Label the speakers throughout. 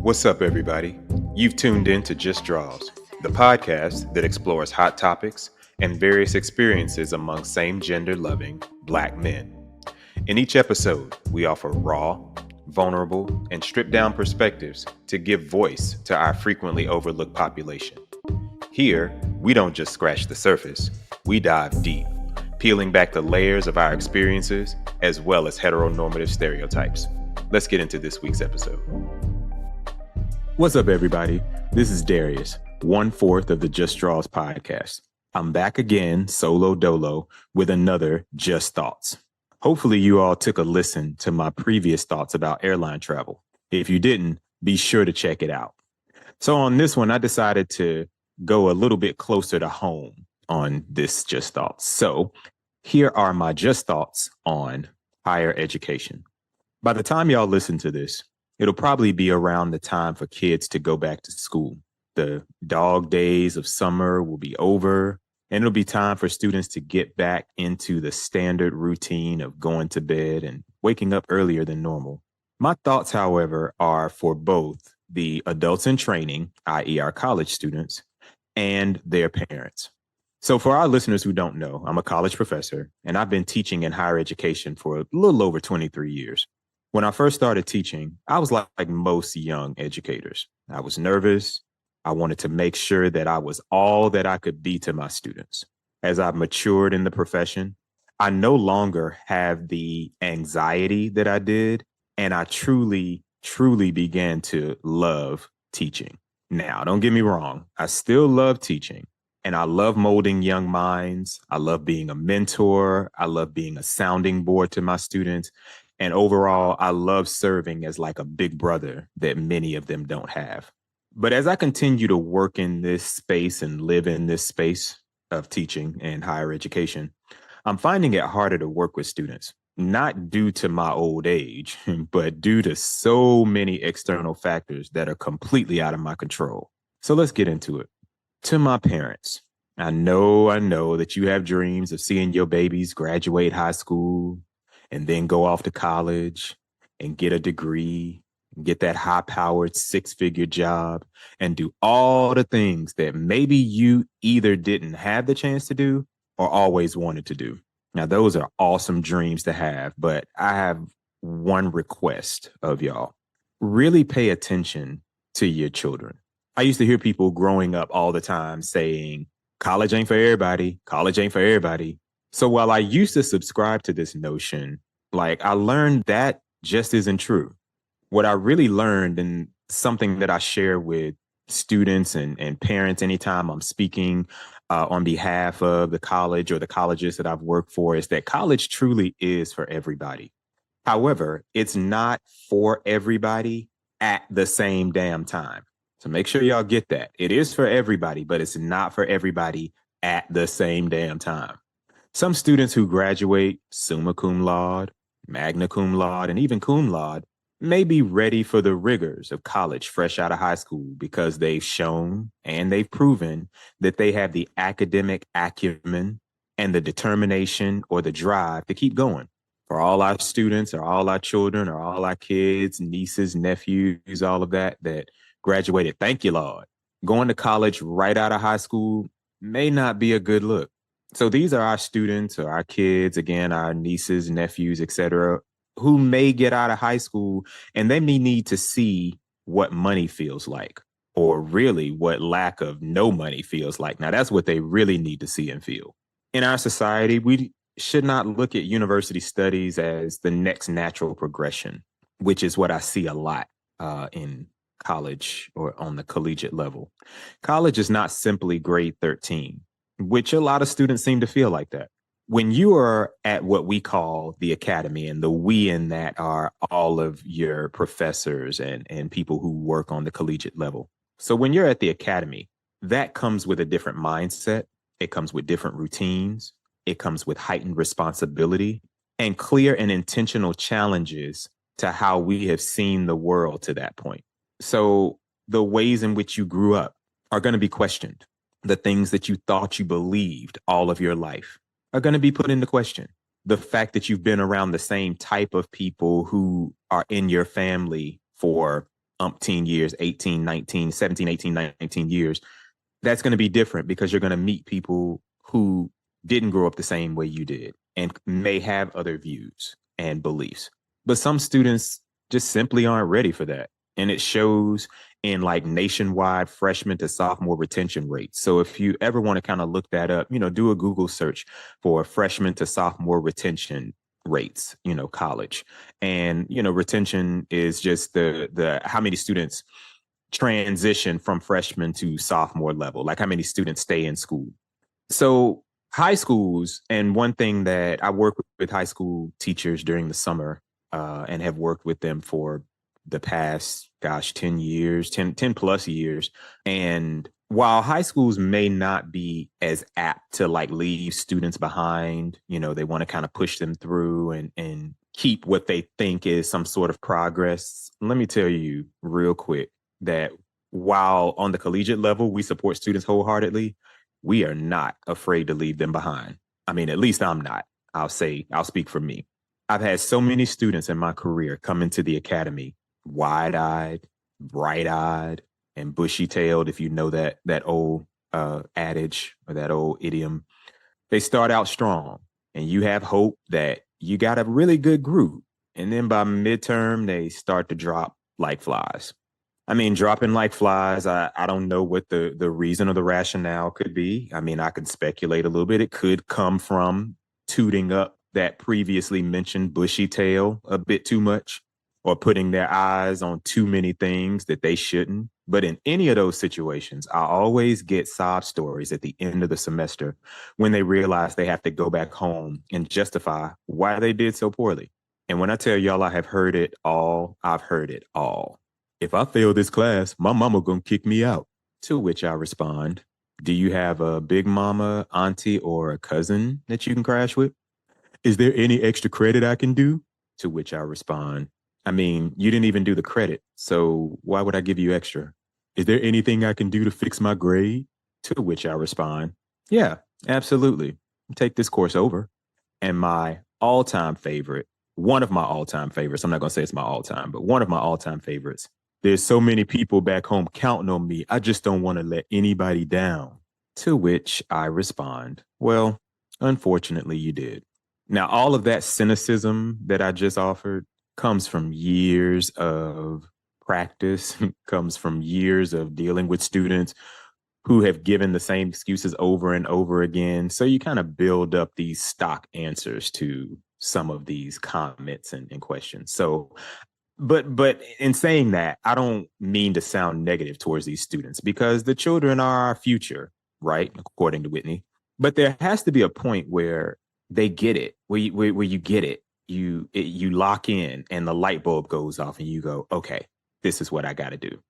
Speaker 1: What's up, everybody? You've tuned in to Just Draws, the podcast that explores hot topics and various experiences among same-gender loving Black men. In each episode, we offer raw, vulnerable, and stripped-down perspectives to give voice to our frequently overlooked population. Here, we don't just scratch the surface, we dive deep, peeling back the layers of our experiences as well as heteronormative stereotypes. Let's get into this week's episode. What's up, everybody? This is Darius, 1/4 of the Just Draws podcast. I'm back again, solo dolo, with another Just Thoughts. Hopefully you all took a listen to my previous thoughts about airline travel. If you didn't, be sure to check it out. So on this one, I decided to go a little bit closer to home on this Just Thoughts. So here are my Just Thoughts on higher education. By the time y'all listen to this, it'll probably be around the time for kids to go back to school. The dog days of summer will be over, and it'll be time for students to get back into the standard routine of going to bed and waking up earlier than normal. My thoughts, however, are for both the adults in training, i.e. our college students, and their parents. So for our listeners who don't know, I'm a college professor, and I've been teaching in higher education for a little over 23 years. When I first started teaching, I was like most young educators. I was nervous. I wanted to make sure that I was all that I could be to my students. As I've matured in the profession, I no longer have the anxiety that I did, and I truly began to love teaching. Now, don't get me wrong. I still love teaching, and I love molding young minds. I love being a mentor. I love being a sounding board to my students. And overall, I love serving as like a big brother that many of them don't have. But as I continue to work in this space and live in this space of teaching and higher education, I'm finding it harder to work with students, not due to my old age, but due to so many external factors that are completely out of my control. So let's get into it. To my parents, I know that you have dreams of seeing your babies graduate high school, and then go off to college and get a degree, get that high-powered six-figure job, and do all the things that maybe you either didn't have the chance to do or always wanted to do. Now, those are awesome dreams to have, but I have one request of y'all. Really pay attention to your children. I used to hear people growing up all the time saying, college ain't for everybody, college ain't for everybody. So while I used to subscribe to this notion, I learned that just isn't true. What I really learned, and something that I share with students and parents anytime I'm speaking on behalf of the college or the colleges that I've worked for, is that college truly is for everybody. However, it's not for everybody at the same damn time. So make sure y'all get that. It is for everybody, but it's not for everybody at the same damn time. Some students who graduate summa cum laude, magna cum laude, and even cum laude may be ready for the rigors of college fresh out of high school because they've shown and they've proven that they have the academic acumen and the determination or the drive to keep going. For all our students or all our children or all our kids, nieces, nephews, all of that graduated, thank you, Lord. Going to college right out of high school may not be a good look. So these are our students or our kids, again, our nieces, nephews, etc., who may get out of high school and they may need to see what money feels like, or really what lack of no money feels like. Now, that's what they really need to see and feel. In our society, we should not look at university studies as the next natural progression, which is what I see a lot in college or on the collegiate level. College is not simply grade 13. Which a lot of students seem to feel like that. When you are at what we call the academy, and the we in that are all of your professors and people who work on the collegiate level. So when you're at the academy, that comes with a different mindset. It comes with different routines. It comes with heightened responsibility and clear and intentional challenges to how we have seen the world to that point. So the ways in which you grew up are going to be questioned. The things that you thought you believed all of your life are going to be put into question. The fact that you've been around the same type of people who are in your family for umpteen years, 18, 19, 17, 18, 19 years, that's going to be different because you're going to meet people who didn't grow up the same way you did and may have other views and beliefs. But some students just simply aren't ready for that. And it shows in like nationwide freshman to sophomore retention rates. So if you ever want to kind of look that up, do a Google search for freshman to sophomore retention rates, college. And, retention is just the how many students transition from freshman to sophomore level, like how many students stay in school. So high schools, and one thing that I work with high school teachers during the summer and have worked with them for the past, 10 years, 10 plus years. And while high schools may not be as apt to like leave students behind, they want to kind of push them through and keep what they think is some sort of progress. Let me tell you real quick that while on the collegiate level, we support students wholeheartedly, we are not afraid to leave them behind. I mean, at least I'm not. I'll speak for me. I've had so many students in my career come into the academy wide-eyed, bright-eyed, and bushy-tailed, if you know that old adage or that old idiom. They start out strong, and you have hope that you got a really good group. And then by midterm, they start to drop like flies. I mean, dropping like flies, I don't know what the reason or the rationale could be. I mean, I could speculate a little bit. It could come from tooting up that previously mentioned bushy tail a bit too much, or putting their eyes on too many things that they shouldn't. But in any of those situations, I always get sob stories at the end of the semester when they realize they have to go back home and justify why they did so poorly. And when I tell y'all I have heard it all, I've heard it all. If I fail this class, my mama gonna kick me out. To which I respond, do you have a big mama, auntie, or a cousin that you can crash with? Is there any extra credit I can do? To which I respond, I mean, you didn't even do the credit, so why would I give you extra? Is there anything I can do to fix my grade? To which I respond, yeah, absolutely. Take this course over. And my all-time favorite, one of my all-time favorites, I'm not going to say it's my all-time, but one of my all-time favorites. There's so many people back home counting on me. I just don't want to let anybody down. To which I respond, well, unfortunately, you did. Now, all of that cynicism that I just offered comes from years of practice, comes from years of dealing with students who have given the same excuses over and over again. So you kind of build up these stock answers to some of these comments and questions. So, but in saying that, I don't mean to sound negative towards these students because the children are our future, right? According to Whitney. But there has to be a point where they get it, where you get it. You lock in and the light bulb goes off and you go, okay, this is what I got to do.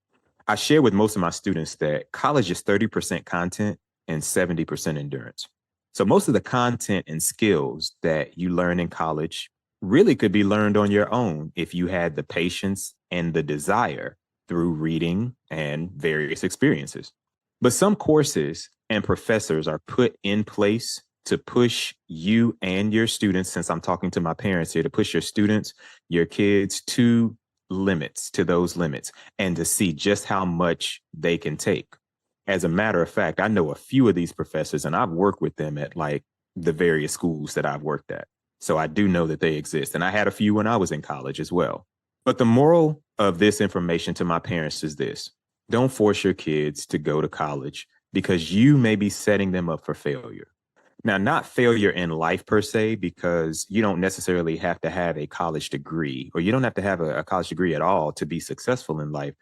Speaker 1: I share with most of my students that college is 30% content and 70% endurance. So most of the content and skills that you learn in college really could be learned on your own if you had the patience and the desire through reading and various experiences. But some courses and professors are put in place to push you and your students, since I'm talking to my parents here, to push your students, your kids to those limits, and to see just how much they can take. As a matter of fact, I know a few of these professors, and I've worked with them at like the various schools that I've worked at. So I do know that they exist. And I had a few when I was in college as well. But the moral of this information to my parents is this: don't force your kids to go to college because you may be setting them up for failure. Now, not failure in life per se, because you don't necessarily have to have a college degree, or you don't have to have a college degree at all to be successful in life,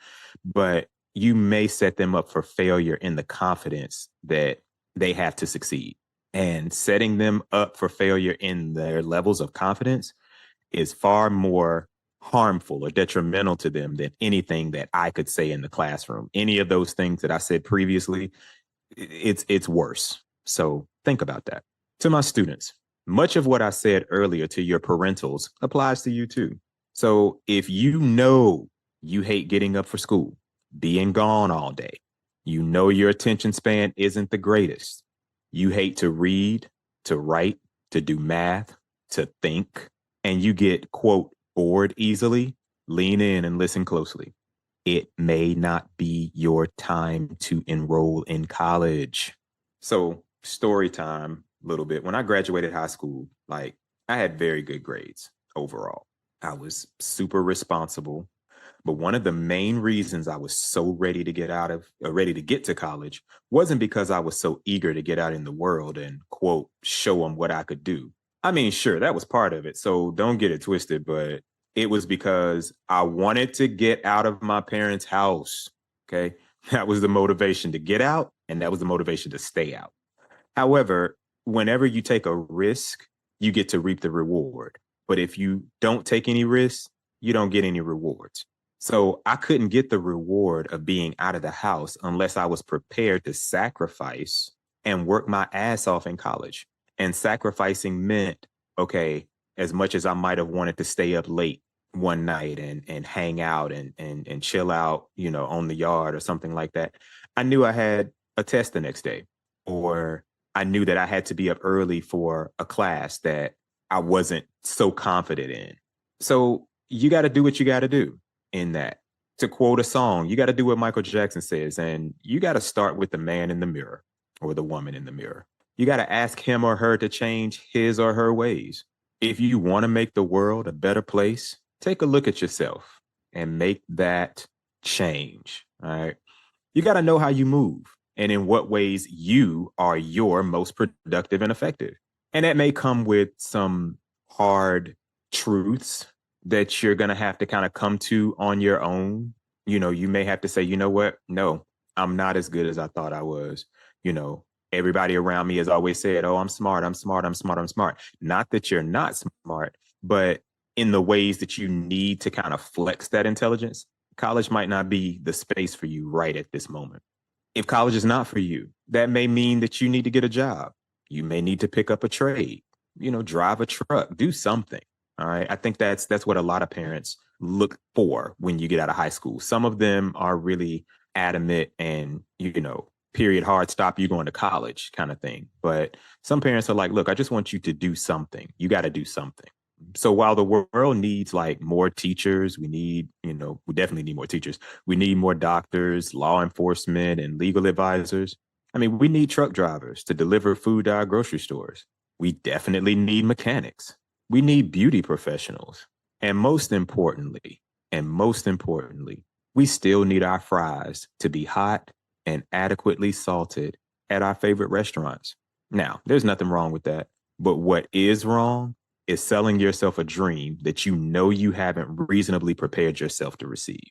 Speaker 1: but you may set them up for failure in the confidence that they have to succeed. And setting them up for failure in their levels of confidence is far more harmful or detrimental to them than anything that I could say in the classroom. Any of those things that I said previously, it's worse. So think about that. To my students, much of what I said earlier to your parentals applies to you too. So if you know you hate getting up for school, being gone all day, you know your attention span isn't the greatest, you hate to read, to write, to do math, to think, and you get, quote, bored easily, lean in and listen closely. it may not be your time to enroll in college. So, story time a little bit. When I graduated high school, like I had very good grades overall. I was super responsible. But one of the main reasons I was so ready to get to college wasn't because I was so eager to get out in the world and, quote, show them what I could do. I mean, sure, that was part of it. So don't get it twisted, but it was because I wanted to get out of my parents' house. Okay. That was the motivation to get out, and that was the motivation to stay out. However, whenever you take a risk, you get to reap the reward. But if you don't take any risks, you don't get any rewards. So I couldn't get the reward of being out of the house unless I was prepared to sacrifice and work my ass off in college. And sacrificing meant, okay, as much as I might have wanted to stay up late one night and hang out and chill out, on the yard or something like that, I knew I had a test the next day, or I knew that I had to be up early for a class that I wasn't so confident in. So you got to do what you got to do in that. To quote a song, you got to do what Michael Jackson says, and you got to start with the man in the mirror or the woman in the mirror. You got to ask him or her to change his or her ways. If you want to make the world a better place, take a look at yourself and make that change. All right. You got to know how you move and in what ways you are your most productive and effective. And that may come with some hard truths that you're going to have to kind of come to on your own. You may have to say, you know what? No, I'm not as good as I thought I was. Everybody around me has always said, oh, I'm smart, I'm smart, I'm smart, I'm smart. Not that you're not smart, but in the ways that you need to kind of flex that intelligence, college might not be the space for you right at this moment. If college is not for you, that may mean that you need to get a job. You may need to pick up a trade, drive a truck, do something. All right. I think that's what a lot of parents look for when you get out of high school. Some of them are really adamant and, period, hard stop, you going to college kind of thing. But some parents are like, look, I just want you to do something. You got to do something. So while the world needs like more teachers, we definitely need more teachers. We need more doctors, law enforcement, and legal advisors. I mean, we need truck drivers to deliver food to our grocery stores. We definitely need mechanics. We need beauty professionals. And most importantly, we still need our fries to be hot and adequately salted at our favorite restaurants. Now, there's nothing wrong with that. But what is wrong is selling yourself a dream that you haven't reasonably prepared yourself to receive.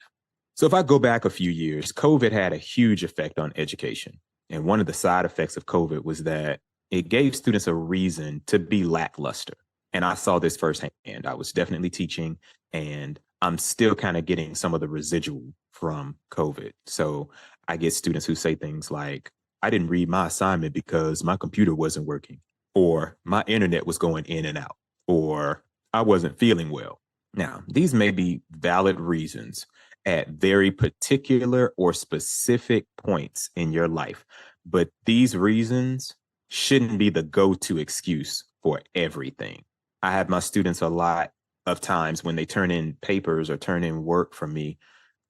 Speaker 1: So if I go back a few years, COVID had a huge effect on education. And one of the side effects of COVID was that it gave students a reason to be lackluster. And I saw this firsthand. I was definitely teaching, and I'm still kind of getting some of the residual from COVID. So I get students who say things like, I didn't read my assignment because my computer wasn't working, or my internet was going in and out, or I wasn't feeling well. Now, these may be valid reasons at very particular or specific points in your life, but these reasons shouldn't be the go-to excuse for everything. I have my students a lot of times when they turn in papers or turn in work from me,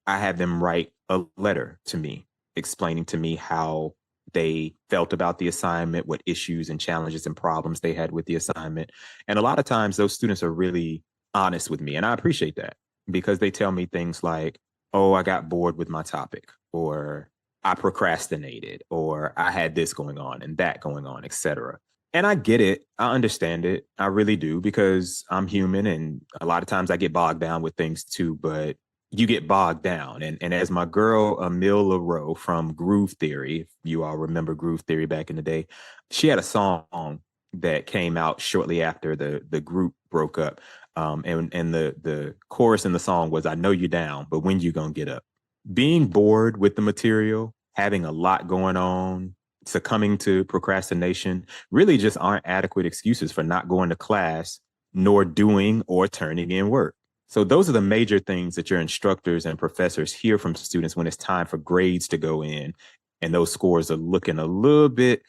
Speaker 1: I have them write a letter to me explaining to me how they felt about the assignment, what issues and challenges and problems they had with the assignment. And a lot of times those students are really honest with me. And I appreciate that because they tell me things like, oh, I got bored with my topic, or I procrastinated, or I had this going on and that going on, etc. And I get it. I understand it. I really do, because I'm human and a lot of times I get bogged down with things too, but you get bogged down. And as my girl, Emile LaRoe from Groove Theory, if you all remember Groove Theory back in the day, she had a song that came out shortly after the group broke up. And the chorus in the song was, I know you're down, but when you gonna get up? Being bored with the material, having a lot going on, succumbing to procrastination really just aren't adequate excuses for not going to class, nor doing or turning in work. So those are the major things that your instructors and professors hear from students when it's time for grades to go in, and those scores are looking a little bit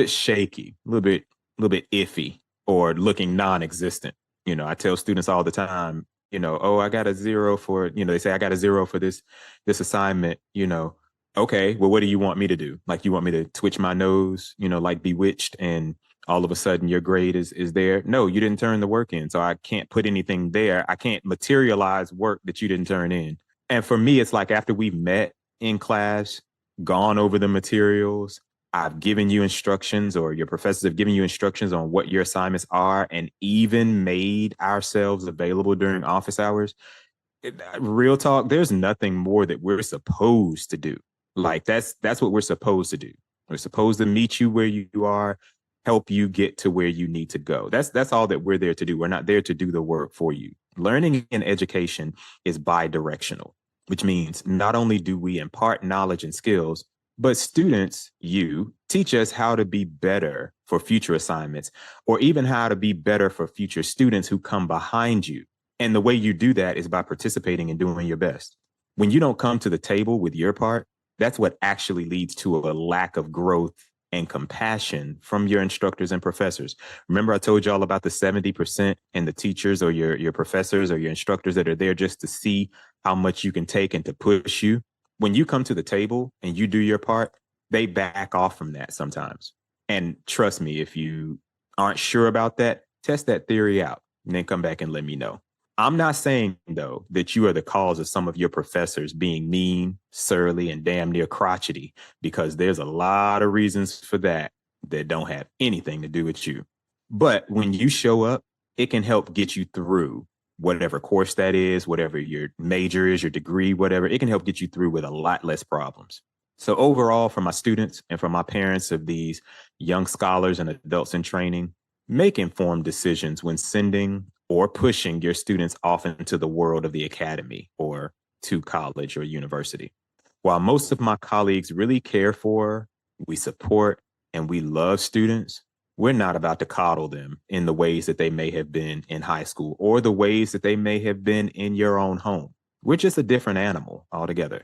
Speaker 1: shaky, a little bit iffy, or looking non-existent. I tell students all the time, oh, I got a 0 for, they say I got a 0 for this assignment, okay, well, what do you want me to do? Like, you want me to twitch my nose, like Bewitched, and all of a sudden your grade is there? No, you didn't turn the work in. So I can't put anything there. I can't materialize work that you didn't turn in. And for me, it's like after we've met in class, gone over the materials, I've given you instructions, or your professors have given you instructions on what your assignments are, and even made ourselves available during office hours. Real talk, there's nothing more that we're supposed to do. Like, that's what we're supposed to do. We're supposed to meet you where you are, help you get to where you need to go. That's all that we're there to do. We're not there to do the work for you. Learning and education is bi-directional, which means not only do we impart knowledge and skills, but students, you, teach us how to be better for future assignments, or even how to be better for future students who come behind you. And the way you do that is by participating and doing your best. When you don't come to the table with your part, that's what actually leads to a lack of growth and compassion from your instructors and professors. Remember, I told you all about the 70% and the teachers, or your professors or your instructors, that are there just to see how much you can take and to push you. When you come to the table and you do your part, they back off from that sometimes. And trust me, if you aren't sure about that, test that theory out and then come back and let me know. I'm not saying, though, that you are the cause of some of your professors being mean, surly, and damn near crotchety, because there's a lot of reasons for that don't have anything to do with you. But when you show up, it can help get you through whatever course that is, whatever your major is, your degree, whatever. It can help get you through with a lot less problems. So overall, for my students and for my parents of these young scholars and adults in training, make informed decisions when sending or pushing your students off into the world of the academy or to college or university. While most of my colleagues really care for, we support, and we love students, we're not about to coddle them in the ways that they may have been in high school, or the ways that they may have been in your own home. We're just a different animal altogether.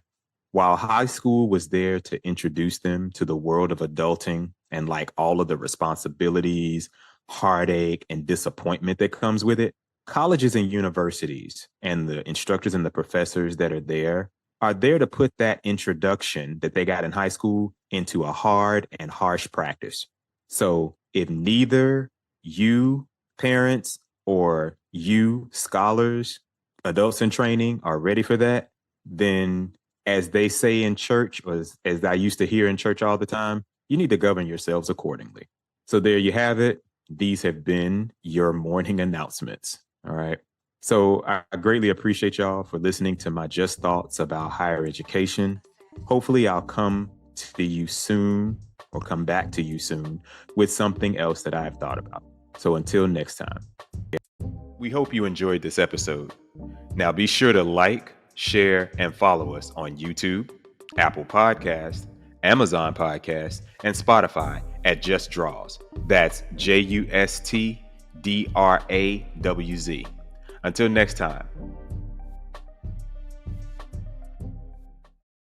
Speaker 1: While high school was there to introduce them to the world of adulting and like all of the responsibilities, heartache, and disappointment that comes with it, colleges and universities and the instructors and the professors that are there to put that introduction that they got in high school into a hard and harsh practice. So if neither you, parents, or you, scholars, adults in training, are ready for that, then, as they say in church, or as I used to hear in church all the time, you need to govern yourselves accordingly. So there you have it. These have been your morning announcements. All right. So I greatly appreciate y'all for listening to my just thoughts about higher education. Hopefully I'll come to you soon, or come back to you soon, with something else that I've thought about. So until next time. We hope you enjoyed this episode. Now be sure to like, share, and follow us on YouTube, Apple Podcasts, Amazon Podcasts, and Spotify at Just Draws. That's JUSTDRAWZ. Until next time,